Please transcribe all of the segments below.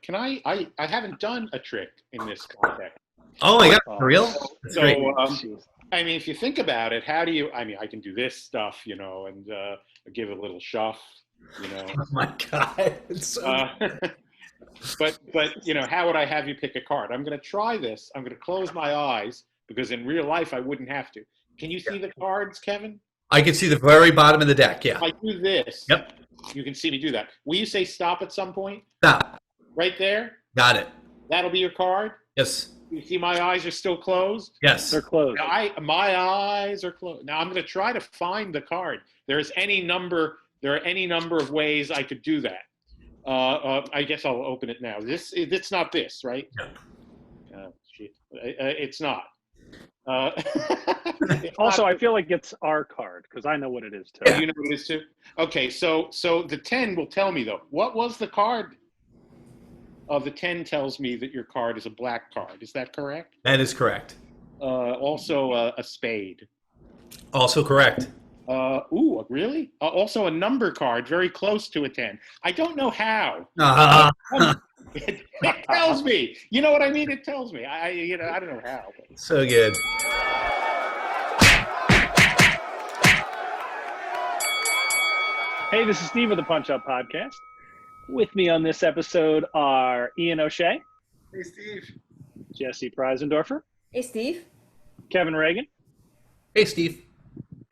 can I haven't done a trick in this context. Oh my God, for real? That's So, great. I mean, if you think about it, how do you, I mean, I can do this stuff, and give it a little shuff, Oh my God. It's so but, how would I have you pick a card? I'm going to try this. I'm going to close my eyes because in real life, I wouldn't have to. Can you see the cards, Kevin? I can see the very bottom of the deck, yeah. If I do this, Yep. You can see me do that. Will you say stop at some point? Stop. Right there? Got it. That'll be your card? Yes. You see my eyes are still closed? Yes. They're closed. Now, my eyes are closed. Now I'm going to try to find the card. There are any number of ways I could do that. I guess I'll open it now. It's not this, right? No. Shit. It's not. Also, I feel like it's our card because I know what it is too. You know what it is too? Okay, so the 10 will tell me though. What was the card? The 10 tells me that your card is a black card. Is that correct? That is correct. Also a spade. Also correct. Ooh, really? Also a number card, very close to a 10. I don't know how. It tells me. You know what I mean? It tells me. I don't know how. But. So good. Hey, this is Steve of the Punch Up Podcast. With me on this episode are Eoin O'Shea. Hey, Steve. Jessie Preisendorfer. Hey, Steve. Kevin Regan. Hey, Steve.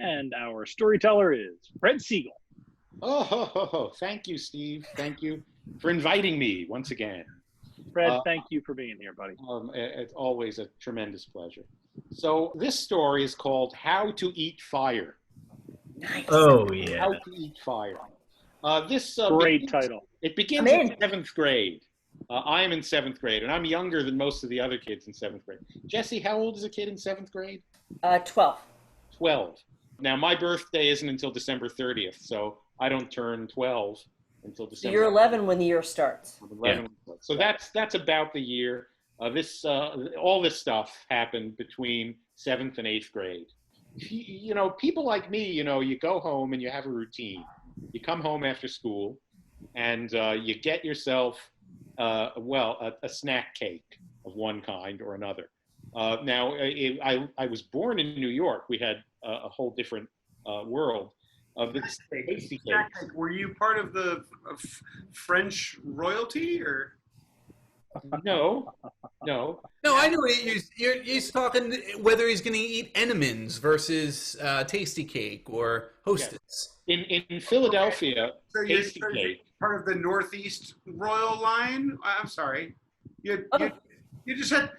And our storyteller is Fred Siegel. Oh, thank you, Steve. Thank you for inviting me once again. Fred, thank you for being here, buddy. It's always a tremendous pleasure. So this story is called How to Eat Fire. Nice. Oh, yeah. How to Eat Fire. Great title. It begins in 7th grade. I am in 7th grade, and I'm younger than most of the other kids in 7th grade. Jessie, how old is a kid in 7th grade? 12. 12. Now, my birthday isn't until December 30th, so I don't turn 12 until December. So you're 11 when the year starts. 11. Yeah. So that's about the year. All this stuff happened between 7th and 8th grade. People like me, you go home and you have a routine. You come home after school and you get yourself, a snack cake of one kind or another. Now, I was born in New York. We had a whole different world. This hasty cake. Were you part of the French royalty, or? No. No, I know he's talking whether he's going to eat Entenmann's versus Tasty Cake or Hostess. In Philadelphia, So Tasty you're Cake. part of the Northeast royal line? I'm sorry. You just had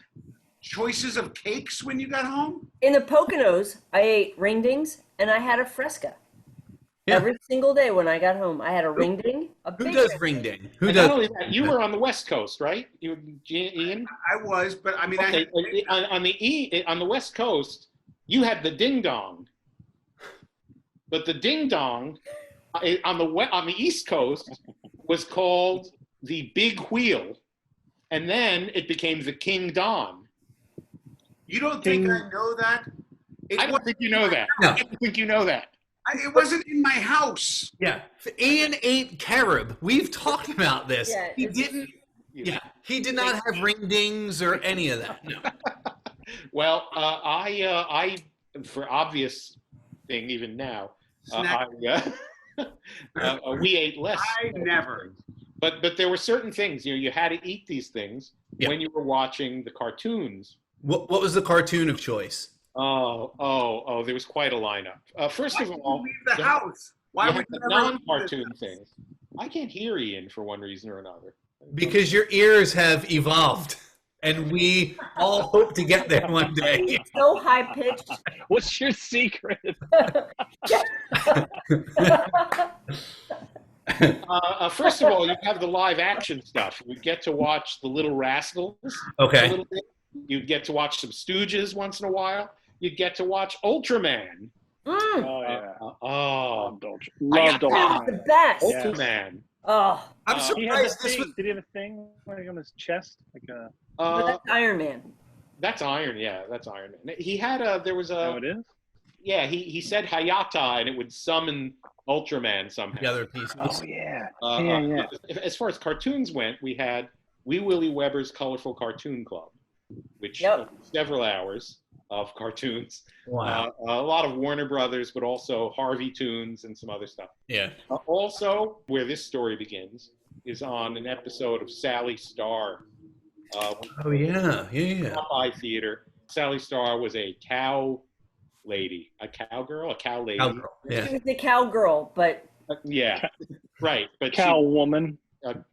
choices of cakes when you got home? In the Poconos, I ate ringdings and I had a fresca. Yeah. Every single day when I got home, I had a ringding. Who does ring ding? Who And does? not only that, you were on the West Coast, right? You, Ian? I was, but I mean, Okay. On the West Coast, you had the ding dong, but the ding dong on the East Coast was called the big wheel, and then it became the King Don. you don't think I know that? I don't think you know that. No. I don't think you know that. It wasn't in my house. Yeah. Ian ate carob. We've talked about this. Yeah, He didn't. Yeah. He did not have ring dings or any of that. No. Well, I for obvious thing, even now, we ate less. I never. But there were certain things, you had to eat these things when you were watching the cartoons. What was the cartoon of choice? Oh, there was quite a lineup. First of all, leave the house? Why would you the never non-cartoon things? I can't hear Ian for one reason or another. Because your ears have evolved, and we all hope to get there one day. It's so high pitched. What's your secret? First of all, you have the live action stuff. You get to watch the Little Rascals. Okay. A little bit. You'd get to watch some Stooges once in a while. You'd get to watch Ultraman. Oh, yeah. Loved That's the best. Ultraman. Oh, I'm He had surprised a this thing. was. Did he have a thing like on his chest? but that's Iron Man. That's Iron. Yeah, that's Iron Man. He had there was a. Oh, it is? Yeah, he said Hayata, and it would summon Ultraman somehow. The other pieces. Oh, yeah. As far as cartoons went, we had Wee Willie Weber's Colorful Cartoon Club, which several hours of cartoons. Wow. A lot of Warner Brothers, but also Harvey Toons and some other stuff. Yeah. Also, where this story begins is on an episode of Sally Star. Oh, yeah. Popeye Theater. Sally Star was a cow lady. A cowgirl? A cow lady? Cowgirl, yeah. She was the cowgirl, but... Yeah, right. But Cow woman.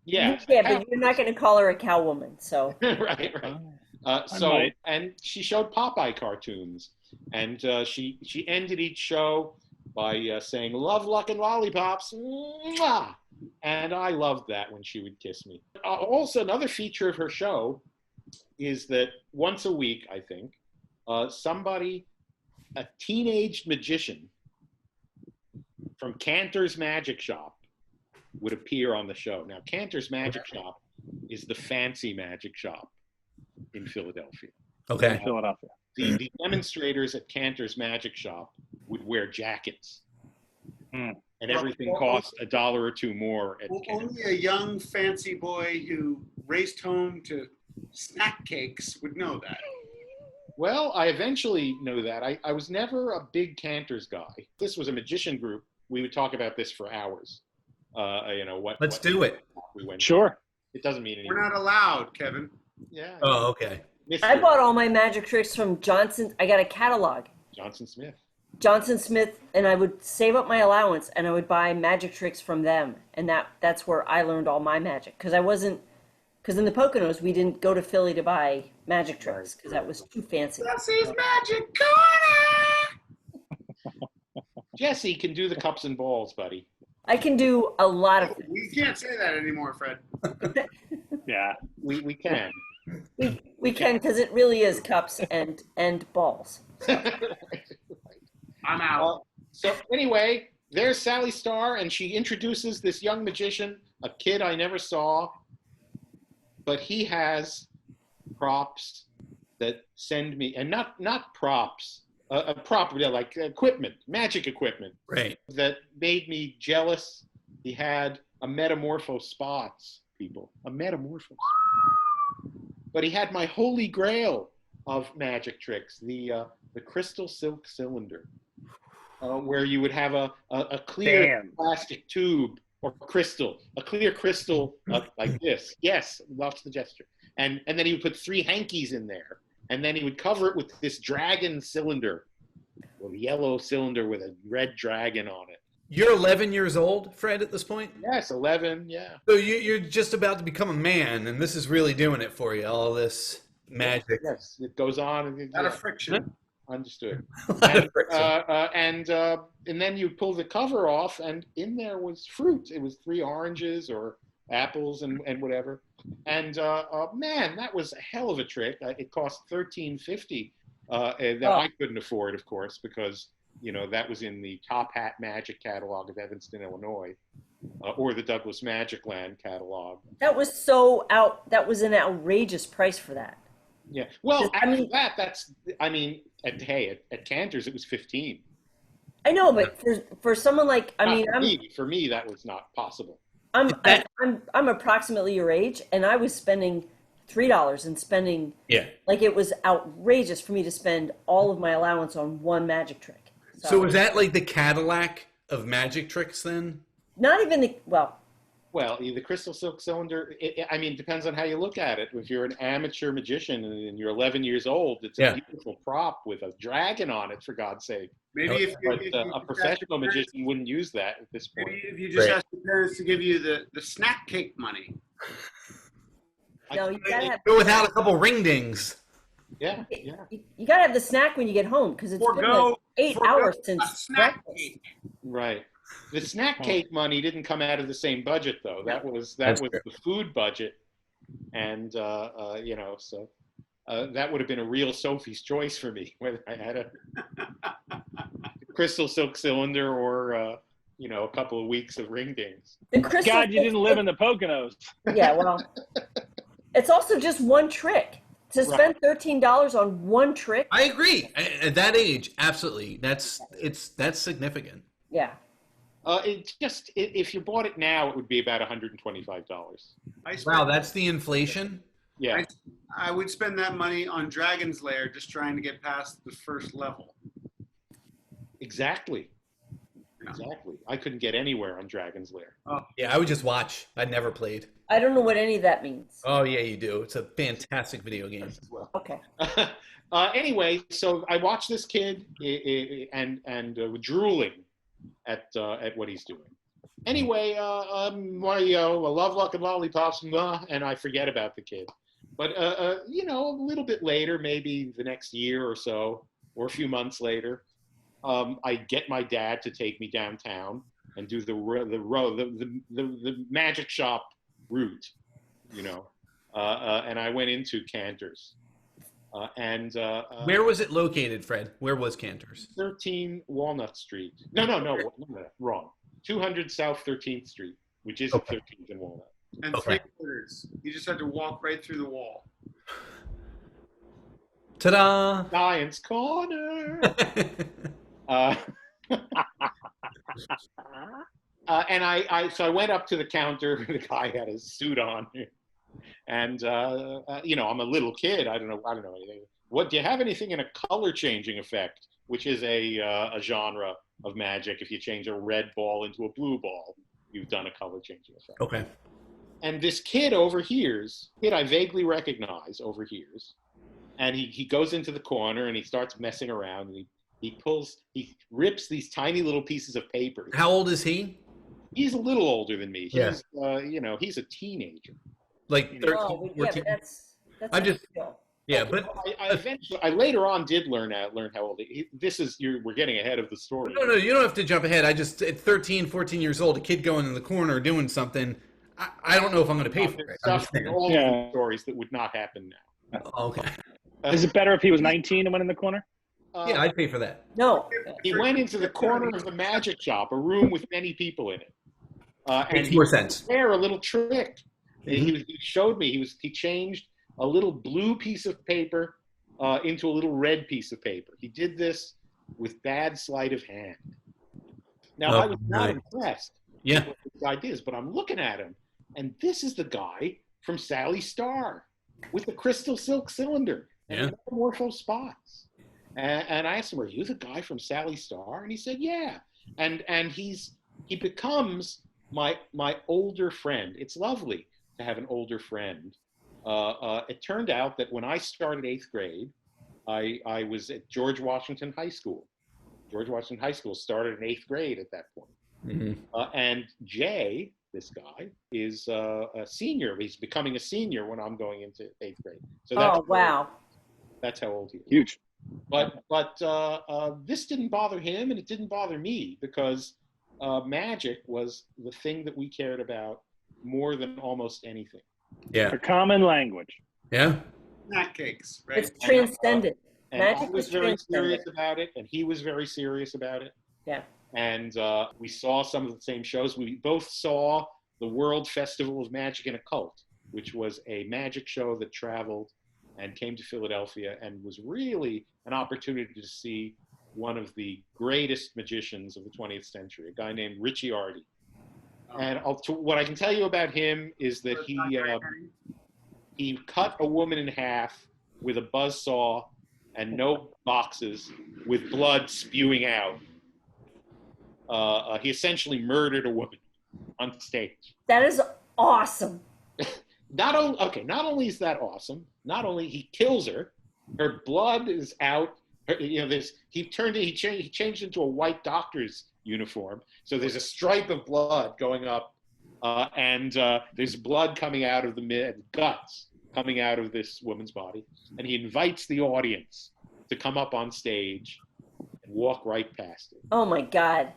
Yeah. Yeah, but you're not going to call her a cow woman, so... right. And she showed Popeye cartoons. And she ended each show by saying, "Love, luck, and lollipops." Mwah! And I loved that when she would kiss me. Also, another feature of her show is that once a week, I think, a teenage magician from Cantor's Magic Shop would appear on the show. Now, Cantor's Magic Shop is the fancy magic shop in Philadelphia. Okay. Philadelphia. The demonstrators at Cantor's Magic Shop would wear jackets. And everything cost $1 or $2 more at Cantor's. Only a young fancy boy who raced home to snack cakes would know that. Well, I eventually knew that. I was never a big Cantor's guy. This was a magician group. We would talk about this for hours. Let's do it. We went. Sure. It doesn't mean anything. We're not allowed, Kevin. Yeah. Oh, okay. I bought all my magic tricks from Johnson. I got a catalog. Johnson Smith, and I would save up my allowance, and I would buy magic tricks from them, and that's where I learned all my magic. Because in the Poconos, we didn't go to Philly to buy magic tricks, because that was too fancy. Jesse's Magic Corner! Jessie can do the cups and balls, buddy. I can do a lot of things. We can't say that anymore, Fred. Yeah. We can. We can, because it really is cups and balls. I'm out. So anyway, there's Sally Star, and she introduces this young magician, a kid I never saw, but he has props that send me, and not props, like equipment, magic equipment, right, that made me jealous. He had a Metamorpho spots, people, a Metamorpho. But he had my holy grail of magic tricks, the crystal silk cylinder, where you would have a clear plastic tube or crystal, a clear crystal like this. Yes, lots of the gesture. And then he would put 3 hankies in there, and then he would cover it with this dragon cylinder, a yellow cylinder with a red dragon on it. You're 11 years old, Fred, at this point? Yes, 11, yeah. So you're just about to become a man, and this is really doing it for you, all this magic. Yes, it goes on. A lot of friction. Understood. And, And then you pull the cover off, and in there was fruit. It was 3 oranges or apples and whatever. And man, that was a hell of a trick. It cost $13.50 that I couldn't afford, of course, because that was in the Top Hat Magic catalog of Evanston, Illinois, or the Douglas Magic Land catalog. That was that was an outrageous price for that. Yeah. Well, after at Cantor's it was 15. I know, but for someone like for me that was not possible. I'm approximately your age, and I was spending $3 and spending like it was outrageous for me to spend all of my allowance on one magic trick. So was that like the Cadillac of magic tricks then? Not even Well, the crystal silk cylinder, it depends on how you look at it. If you're an amateur magician and you're 11 years old, it's a beautiful prop with a dragon on it, for God's sake. Maybe a professional magician wouldn't use that at this point. Maybe if you just ask your parents to give you the snack cake money. No, you gotta go without a couple ring dings. Yeah. You gotta have the snack when you get home, because it's been like 8 hours since breakfast. Right. The snack cake money didn't come out of the same budget, though. That was the food budget, and so that would have been a real Sophie's choice for me, whether I had a crystal silk cylinder or a couple of weeks of ring dings. God, you didn't live in the Poconos. Yeah, well, it's also just one trick. To spend $13 on one trick. I agree. At that age, absolutely. That's significant. Yeah. If you bought it now, it would be about $125. Wow, that's the inflation? Yeah. I would spend that money on Dragon's Lair just trying to get past the first level. Exactly. Exactly. I couldn't get anywhere on Dragon's Lair. Oh. Yeah, I would just watch. I never played. I don't know what any of that means. Oh, yeah, you do. It's a fantastic video game. Well. Okay. Anyway, so I watched this kid and drooling at what he's doing. Anyway, love, luck, and lollipops, and I forget about the kid. But a little bit later, maybe the next year or so, or a few months later, I get my dad to take me downtown and do the magic shop route, and I went into Cantor's. Where was it located, Fred? Where was Cantor's? 13 Walnut Street. No, wrong. 200 South 13th Street, which is 13th and Walnut. And 3 quarters. You just had to walk right through the wall. Ta-da! Science Corner. So I went up to the counter. The guy had his suit on, and I'm a little kid. I don't know anything. What do you have anything in a color changing effect, which is a genre of Magic? If you change a red ball into a blue ball, you've done a color changing effect. Okay. And this kid overhears. Kid I vaguely recognize overhears, and he goes into the corner and he starts messing around. And he rips these tiny little pieces of paper. How old is he? He's a little older than me. Yeah. He's a teenager. Like 13, Oh, 14? yeah, but that's I'm just- skill. Yeah, but I later on did learn how old we're getting ahead of the story. no, you don't have to jump ahead. At 13, 14 years old, a kid going in the corner doing something. I don't know if I'm going to pay for it. Stuff in all of the stories that would not happen now. Okay. Is it better if he was 19 and went in the corner? Yeah, I'd pay for that. No. He went into the corner of the magic shop, a room with many people in it. Makes more sense. There, a little trick. He showed me. He changed a little blue piece of paper into a little red piece of paper. He did this with bad sleight of hand. Now, I was not impressed with his ideas, but I'm looking at him, and this is the guy from Sally Star with the crystal silk cylinder and the metamorpho spots. And I asked him, "Are you the guy from Sally Star?" And he said, "Yeah." And he becomes my older friend. It's lovely to have an older friend. It turned out that when I started 8th grade, I was at George Washington High School. George Washington High School started in 8th grade at that point. And Jay, this guy, is a senior. He's becoming a senior when I'm going into 8th grade. So that's how old he is. Huge. But this didn't bother him, and it didn't bother me, because magic was the thing that we cared about more than almost anything. A common language. Yeah. Snack cakes, right? It's transcendent. And Magic I was is very transcendent. serious about it, and he was very serious about it. Yeah. And we saw some of the same shows. We both saw the World Festival of Magic and Occult, which was a magic show that traveled and came to Philadelphia and was really an opportunity to see one of the greatest magicians of the 20th century, a guy named Richie Artie. And what I can tell you about him is that he cut a woman in half with a buzzsaw and no boxes, with blood spewing out. He essentially murdered a woman on stage. That is awesome. Not only is that awesome, not only he kills her, her blood is out. He changed into a white doctor's uniform, so there's a stripe of blood going up, and there's blood coming out of the guts coming out of this woman's body, and he invites the audience to come up on stage and walk right past it. Oh my God.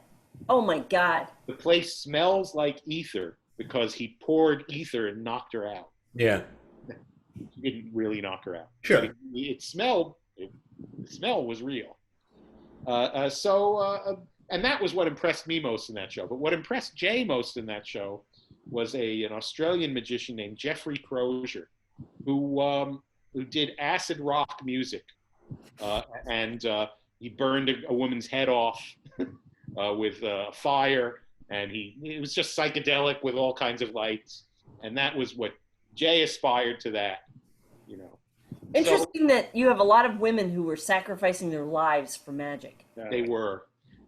Oh my God. The place smells like ether because he poured ether and knocked her out. Yeah. He didn't really knock her out. Sure. It smelled. The smell was real. And that was what impressed me most in that show. But what impressed Jay most in that show was an Australian magician named Jeffrey Crozier, who did acid rock music, and he burned a woman's head off with fire and it was just psychedelic with all kinds of lights, and that was what Jay aspired to. That, you know. Interesting that you have a lot of women who were sacrificing their lives for magic. They were.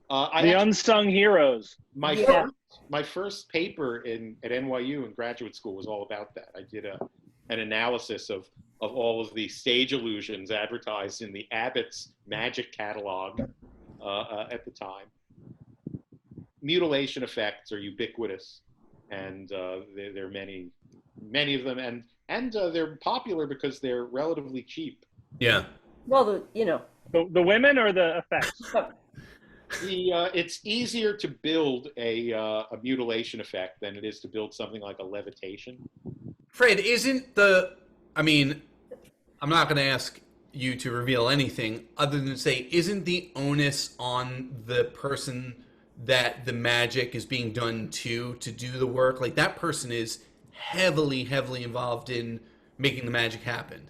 The unsung heroes. My first paper at NYU in graduate school was all about that. I did an analysis of all of the stage illusions advertised in the Abbott's magic catalog at the time. Mutilation effects are ubiquitous, and there are many of them, and they're popular because they're relatively cheap. Yeah. Well, the women or the effects. It's easier to build a mutilation effect than it is to build something like a levitation. Fred, I'm not going to ask you to reveal anything other than say, isn't the onus on the person that the magic is being done to do the work? Like, that person is heavily involved in making the magic happen.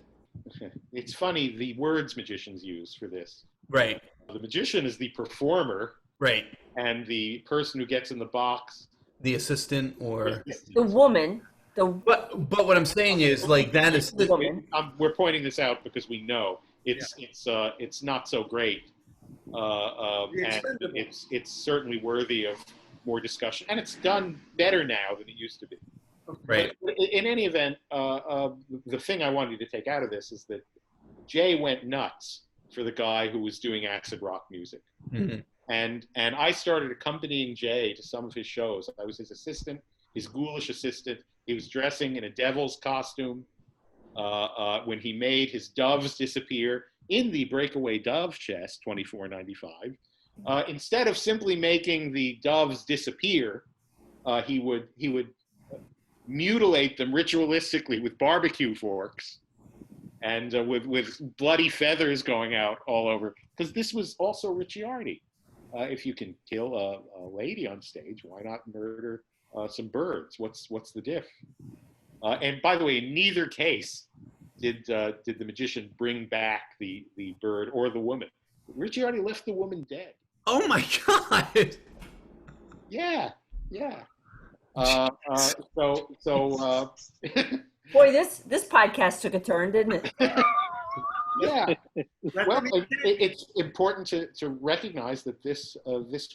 It's funny, the words magicians use for this. Right. The magician is the performer. Right. And the person who gets in the box. The assistant or... The woman. But what I'm saying is, like, that is... We're pointing this out because we know it's not so great. And it's certainly worthy of more discussion. And it's done better now than it used to be. Right. But in any event, the thing I wanted to take out of this is that Jay went nuts for the guy who was doing acid rock music. Mm-hmm. And I started accompanying Jay to some of his shows. I was his assistant, his ghoulish assistant. He was dressing in a devil's costume when he made his doves disappear in the breakaway dove chest, $24.95. Instead of simply making the doves disappear, he would mutilate them ritualistically with barbecue forks and with bloody feathers going out all over. Because this was also Ricciardi. If you can kill a lady on stage, why not murder some birds? What's the diff? And by the way, in neither case did the magician bring back the bird or the woman. Ricciardi left the woman dead. Oh my God! Yeah. Boy, this podcast took a turn, didn't it? Yeah. Well, it's important to recognize that this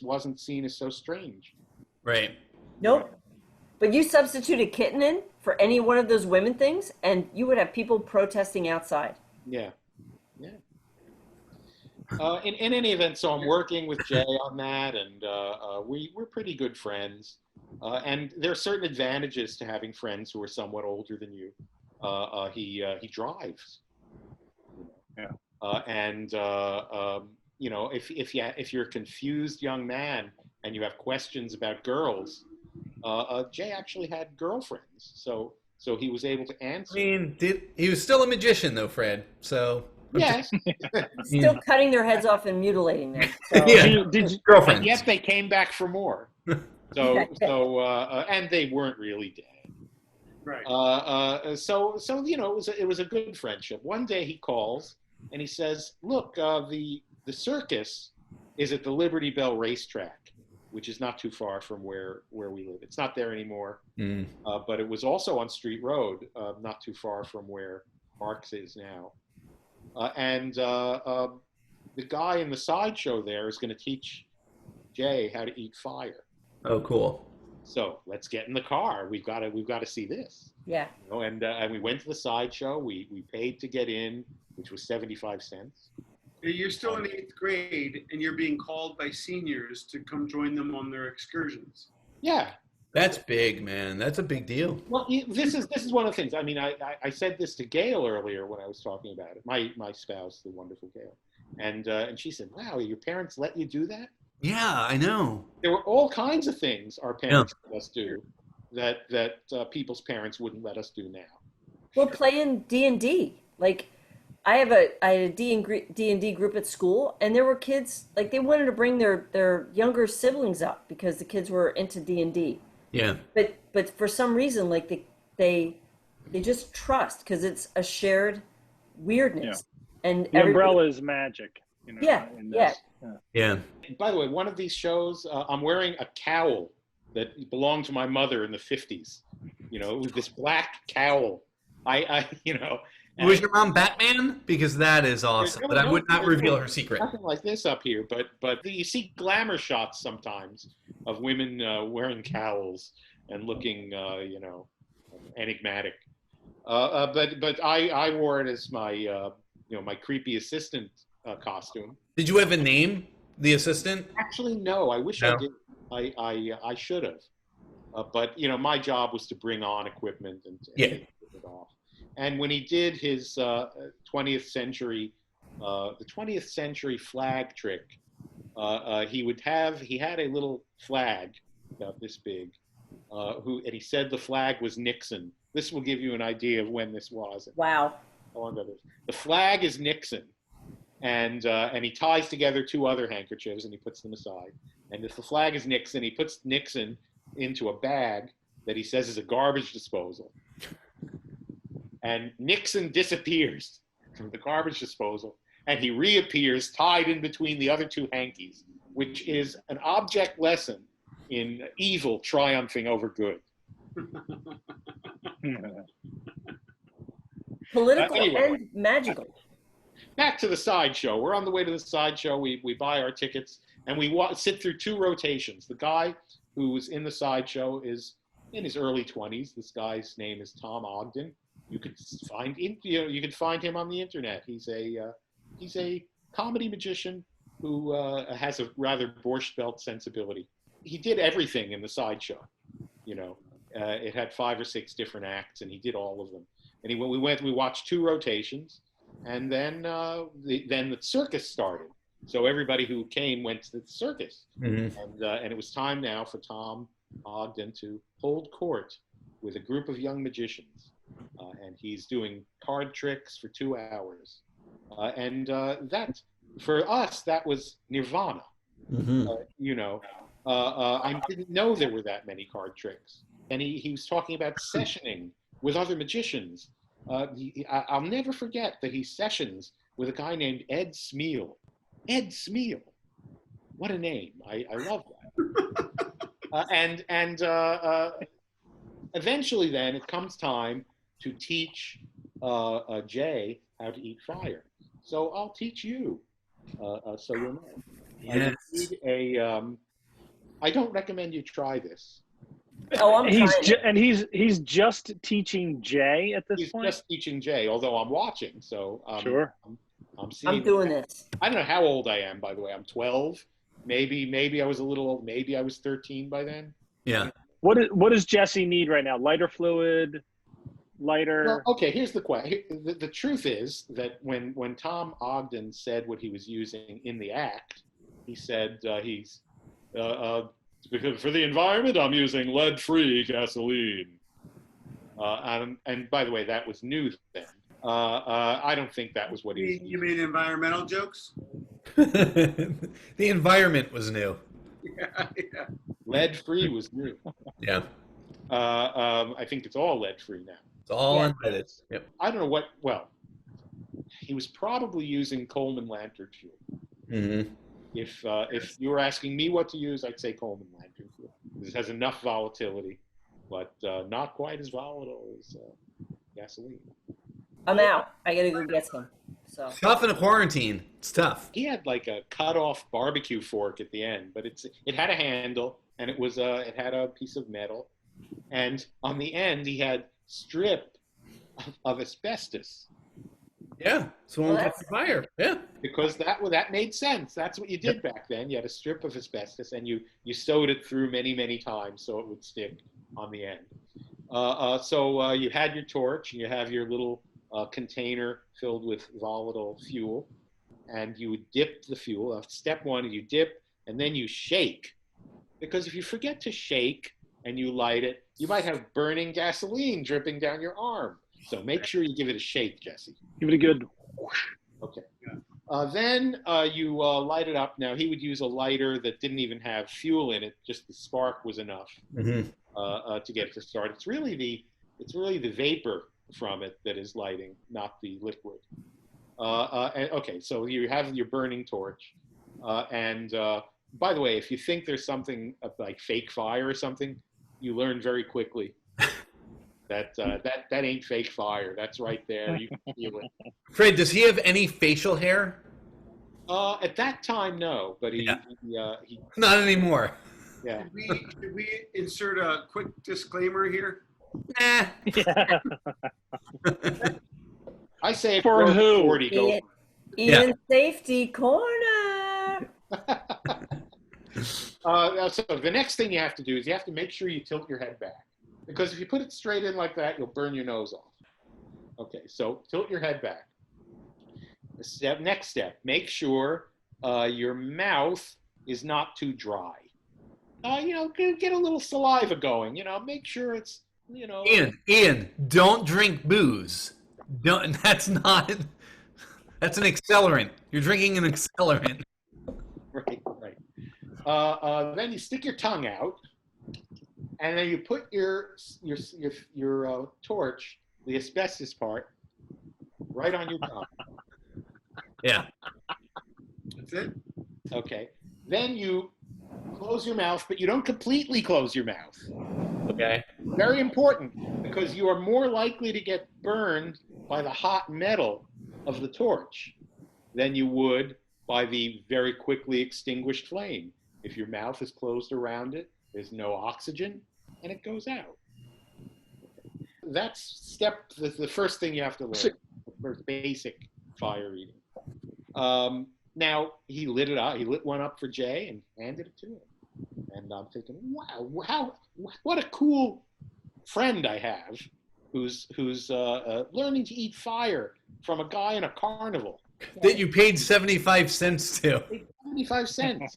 wasn't seen as so strange. Right. Nope. But you substitute a kitten in for any one of those women things, and you would have people protesting outside. Yeah. In any event, so I'm working with Jay on that, and we're pretty good friends. And there are certain advantages to having friends who are somewhat older than you. He drives. Yeah. If you're a confused young man and you have questions about girls, Jay actually had girlfriends, so he was able to answer. I mean, he was still a magician, though, Fred. So yes, still cutting their heads off and mutilating them. So. Yeah, girlfriends. And yet they came back for more. And they weren't really dead. Right. It was a good friendship. One day he calls and he says, "Look, the circus is at the Liberty Bell racetrack, which is not too far from where we live. It's not there anymore, but it was also on Street Road, not too far from where Marks is now. The guy in the sideshow there is going to teach Jay how to eat fire." Oh, cool. So let's get in the car. We've got to see this. Yeah. And we went to the sideshow. We paid to get in, which was 75 cents. You're still in 8th grade, and you're being called by seniors to come join them on their excursions. Yeah. That's big, man. That's a big deal. Well, this is one of the things. I mean, I said this to Gail earlier when I was talking about it. My spouse, the wonderful Gail, and she said, "Wow, your parents let you do that?" Yeah, I know. There were all kinds of things our parents let us do that people's parents wouldn't let us do now. We're playing D&D. Like, I had a D&D group at school, and there were kids, like, they wanted to bring their younger siblings up because the kids were into D&D. Yeah. But for some reason, like, they just trust because it's a shared weirdness. Yeah. And the umbrella is magic. Yeah. By the way, one of these shows, I'm wearing a cowl that belonged to my mother in the 50s. You know, with this black cowl. You know. Was your mom Batman? Because that is awesome. Really But I would not reveal her secret. Nothing like this up here, but you see glamour shots sometimes of women wearing cowls and looking, you know, enigmatic. But I wore it as my you know, my creepy assistant costume. Did you have a name, the assistant? Actually, no. I wish No. I did. I should have. But you know, my job was to bring on equipment and take it off. And when he did his 20th century, the 20th century flag trick, he had a little flag about this big, and he said the flag was Nixon. This will give you an idea of when this was. Wow. How long ago this? The flag is Nixon, and he ties together two other handkerchiefs and he puts them aside. And if the flag is Nixon, he puts Nixon into a bag that he says is a garbage disposal. And Nixon disappears from the garbage disposal, and he reappears tied in between the other two hankies, which is an object lesson in evil triumphing over good. Political Anyway. and magical. Back to the sideshow. We're on the way to the sideshow. We buy our tickets, and we sit through two rotations. The guy who was in the sideshow is in his early 20s. This guy's name is Tom Ogden. You could find him on the internet. He's a comedy magician who has a rather Borscht Belt sensibility. He did everything in the sideshow. You know, it had 5 or 6 different acts, and he did all of them. And we watched 2 rotations, and then the circus started. So everybody who came went to the circus, and it was time now for Tom Ogden to hold court with a group of young magicians. And he's doing card tricks for 2 hours. That, for us, that was nirvana. You know, I didn't know there were that many card tricks. And he was talking about sessioning with other magicians. I'll never forget that he sessions with a guy named Ed Smeal. Ed Smeal. What a name. I love that. Eventually then it comes time to teach Jay how to eat fire. So I'll teach you, so you'll know. Yes. I don't recommend you try this. Oh, I'm trying. He's just teaching Jay at this point. He's just teaching Jay, although I'm watching. So sure. I'm seeing. I'm doing this. I don't know how old I am, by the way. I'm 12. Maybe I was a little old. Maybe I was 13 by then. Yeah. What does Jessie need right now? Lighter fluid, lighter. Well, okay, here's the question. The truth is that when Tom Ogden said what he was using in the act, he said for the environment, I'm using lead-free gasoline. And by the way, that was new then. I don't think that was what he was using. You mean environmental jokes? The environment was new. Yeah. Lead-free was new. Yeah. I think it's all lead-free now. It's all Yeah. unleaded. Yep. I don't know well, he was probably using Coleman lantern fuel. If you were asking me what to use, I'd say Coleman lantern fuel. It has enough volatility, but not quite as volatile as gasoline. I'm out. I gotta go get some. So Tough in a quarantine. It's tough. He had like a cut-off barbecue fork at the end, but it had a handle, and it had a piece of metal, and on the end he had strip of asbestos. Yeah. So Well, won't catch fire. Yeah. Because that made sense. That's what you did back then. You had a strip of asbestos, and you sewed it through many times so it would stick on the end. So you had your torch, and you have your little container filled with volatile fuel, and you would dip the fuel. Step 1, you dip, and then you shake. Because if you forget to shake and you light it, you might have burning gasoline dripping down your arm. So make sure you give it a shake, Jessie. Give it a good. Okay. Then you light it up. Now, he would use a lighter that didn't even have fuel in it. Just the spark was enough to get it to start. It's really the vapor from it that is lighting, not the liquid. Okay, so you have your burning torch, and by the way, if you think there's something like fake fire or something, you learn very quickly that that ain't fake fire. That's right there. You can feel it. Fred, does he have any facial hair? At that time, no, but he Not anymore. yeah. Should we insert a quick disclaimer here? Nah. Yeah. I say For who? 40, go. Ian, Ian Safety Corner. So the next thing you have to do is you have to make sure you tilt your head back, because if you put it straight in like that, you'll burn your nose off. Okay, so tilt your head back. Next step, make sure your mouth is not too dry. Get a little saliva going. Make sure it's, Ian, don't drink booze. That's an accelerant. You're drinking an accelerant. Right. Then you stick your tongue out, and then you put your torch, the asbestos part, right on your tongue. Yeah. That's it? Okay. Then you close your mouth, but you don't completely close your mouth. Okay. Very important, because you are more likely to get burned by the hot metal of the torch than you would by the very quickly extinguished flame. If your mouth is closed around it, there's no oxygen, and it goes out. That's the first thing you have to learn, the first basic fire eating. Now, he lit it up. He lit one up for Jay and handed it to him. And I'm thinking, wow, what a cool friend I have who's learning to eat fire from a guy in a carnival. That you paid 75 cents to. 75 cents.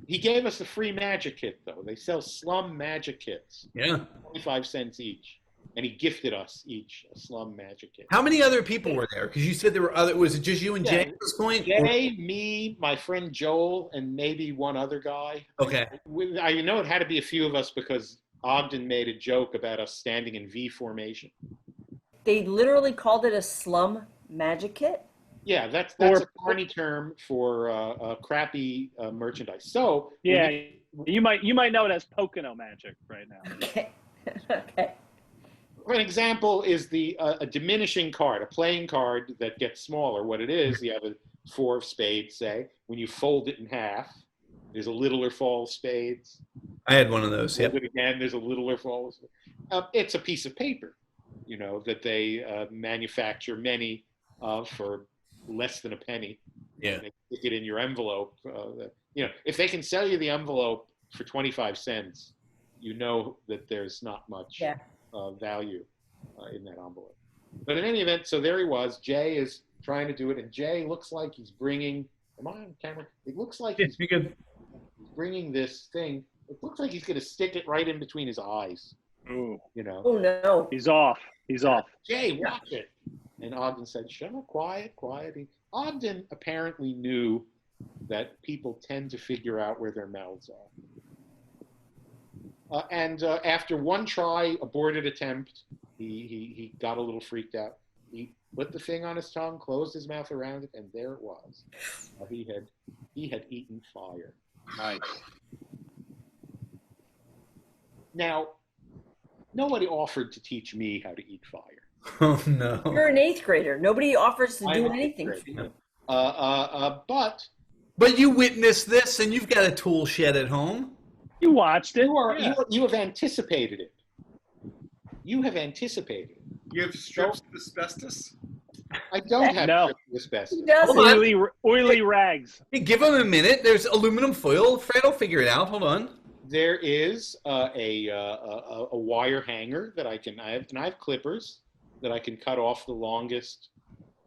He gave us a free magic kit, though. They sell slum magic kits. Yeah. 25 cents each. And he gifted us each a slum magic kit. How many other people were there? Because you said there were other. Was it just you and Jay at this point? Jay, me, my friend Joel, and maybe one other guy. Okay. I know it had to be a few of us because Ogden made a joke about us standing in V formation. They literally called it a slum magic kit. Yeah, that's a carny term for crappy merchandise. So Yeah, you might know it as Pocono magic right now. Okay. Okay. For an example is a diminishing card, a playing card that gets smaller. What it is, you have a 4 of spades, say. When you fold it in half, there's a littler fall of spades. I had one of those. Fold it again, there's a littler fall of spades. It's a piece of paper, that they manufacture many for less than a penny. Yeah. They stick it in your envelope. If they can sell you the envelope for 25 cents, you know that there's not much value in that envelope. But in any event, so there he was. Jay is trying to do it, and Jay looks like he's bringing. Am I on camera? It looks like he's bringing this thing. It looks like he's going to stick it right in between his eyes. Ooh. Oh no. He's off. Jay, watch it. And Ogden said, "Shut up, quiet." Ogden apparently knew that people tend to figure out where their mouths are. And after one try, aborted attempt, he got a little freaked out. He put the thing on his tongue, closed his mouth around it, and there it was. He had eaten fire. Nice. Now, nobody offered to teach me how to eat fire. Oh no. You're an 8th grader. Nobody offers to do anything for you. But you witnessed this, and you've got a tool shed at home. You watched it. You have anticipated it. You have anticipated it. You have strips of asbestos? I don't have No. strips of asbestos. He doesn't. Oily rags. Hey, give him a minute. There's aluminum foil. Fred will figure it out. Hold on. There is a wire hanger that I have clippers that I can cut off the longest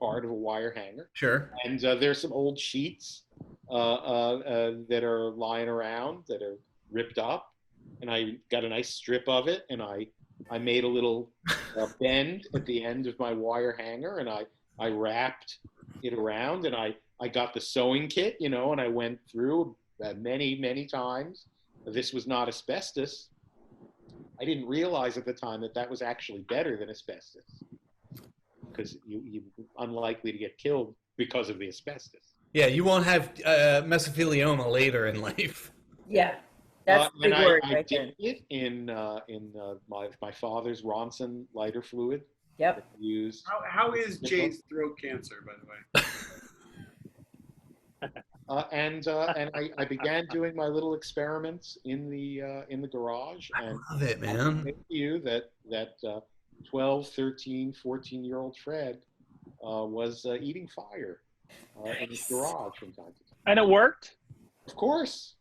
part of a wire hanger. Sure. And there's some old sheets that are lying around that are ripped up, and I got a nice strip of it, and I made a little bend at the end of my wire hanger, and I wrapped it around, and I got the sewing kit, and I went through many times. This was not asbestos. I didn't realize at the time that was actually better than asbestos, because you're unlikely to get killed because of the asbestos. Yeah, you won't have mesothelioma later in life. Yeah, that's the big and word I right there. did it in my father's Ronson lighter fluid. Yep. Used. How is Jay's throat cancer, by the way? And I began doing my little experiments in the garage. I And love it, I man. can say to you that 12, 13, 14-year-old Fred was eating fire in his garage from time to time. And it worked? Of course.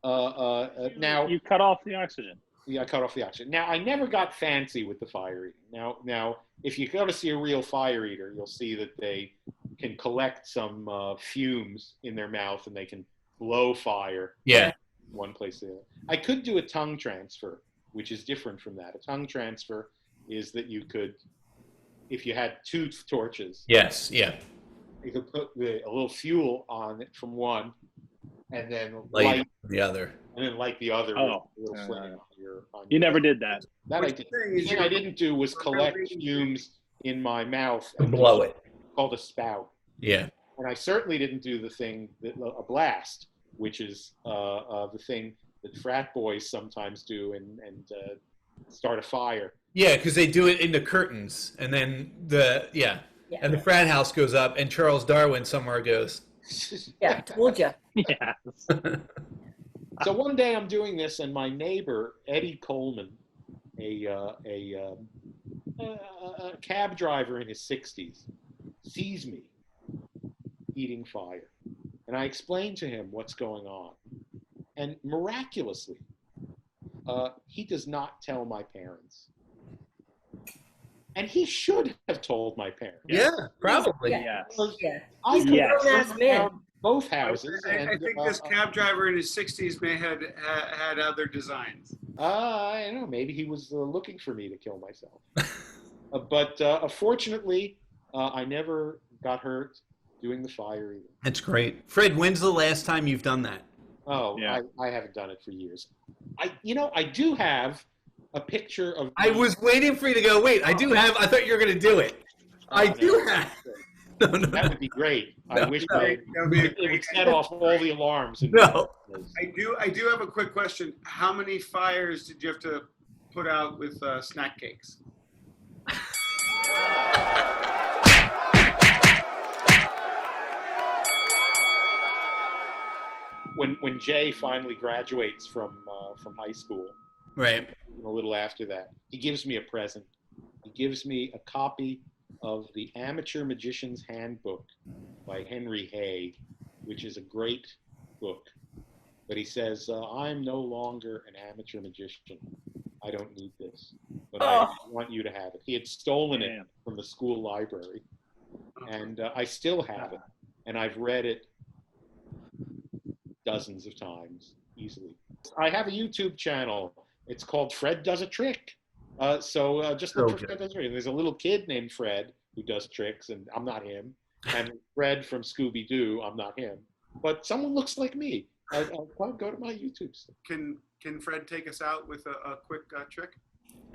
Now You cut off the oxygen. Yeah, I cut off the oxygen. Now, I never got fancy with the fire eating. Now, if you go to see a real fire eater, you'll see that they can collect some fumes in their mouth and they can blow fire. Yeah. One place to the other. I could do a tongue transfer, which is different from that. A tongue transfer is that you could, if you had two torches, Yes. Yeah. you could put a little fuel on it from one, and then Light the other. and then light the other with a little flame on your. You never did that. That I did. The thing I didn't do was collect fumes in my mouth And blow it. Called a spout. Yeah. And I certainly didn't do the thing that a blast, which is the thing that frat boys sometimes do and start a fire. Yeah, because they do it in the curtains, and then and the frat house goes up, and Charles Darwin somewhere goes. Yeah, told you. Yeah. So one day I'm doing this, and my neighbor Eddie Coleman, a cab driver in his 60s, sees me eating fire, and I explain to him what's going on, and miraculously, he does not tell my parents, and he should have told my parents. Yeah, probably. Yeah. Yeah. I He's a Yes. grown-ass man. both houses. I think this cab driver in his 60s may have had other designs. I don't know. Maybe he was looking for me to kill myself. But fortunately, I never got hurt doing the fire either. That's great. Fred, when's the last time you've done that? Oh, Yeah. I haven't done it for years. I do have a picture of. I was waiting for you to go, wait, I thought you were going to do have. No. That would be great. I wish No. it would set off all the alarms. No. I do have a quick question. How many fires did you have to put out with snack cakes? When Jay finally graduates from high school, Right. a little after that, he gives me a present. He gives me a copy of the Amateur Magician's Handbook by Henry Hay, which is a great book. But he says, I'm no longer an amateur magician. I don't need this. But I want you to have it. He had stolen it from the school library. And I still have it. And I've read it dozens of times, easily. I have a YouTube channel. It's called Fred Does a Trick. So just look for Fred Does a Trick. There's a little kid named Fred who does tricks, and I'm not him. And Fred from Scooby-Doo, I'm not him. But someone looks like me. I'll go to my YouTube stuff. Can Fred take us out with a quick trick?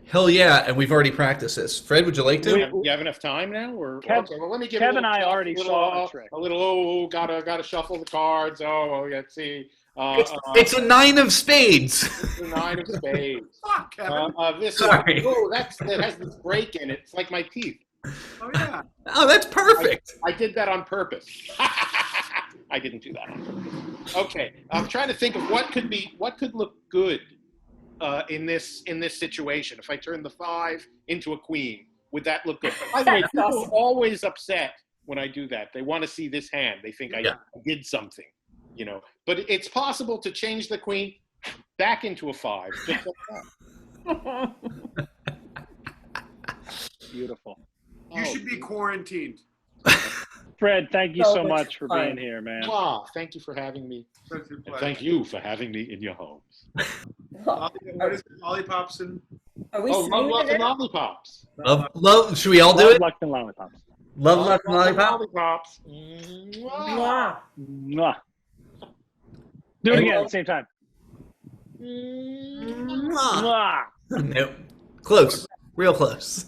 Hell yeah, and we've already practiced this. Fred, would you like to? You have enough time now, or okay? Well, let me give Kev and I already saw a trick. A little. Gotta shuffle the cards. Let's see. It's a 9 of spades. It's a 9 of spades. Fuck, Kevin. Sorry. That has this break in it. It's like my teeth. Oh yeah. Oh, that's perfect. I did that on purpose. I didn't do that on purpose. Okay, I'm trying to think of what could look good in this situation. If I turn the 5 into a queen, would that look good? By the way, people are always upset when I do that. They want to see this hand. They think I did something, But it's possible to change the queen back into a 5, just like that. Beautiful. You should be quarantined. Fred, thank you so much for being here, man. Thank you for having me. And thank you for having me in your homes. What is it? Lollipops and... Are we love and lollipops. Love. Should we all do it? Luck and lollipops. Love, luck, and Lollipops. Mwah. Mwah. Do it again at the same time. Mwah. Mwah. Nope. Close. Real close.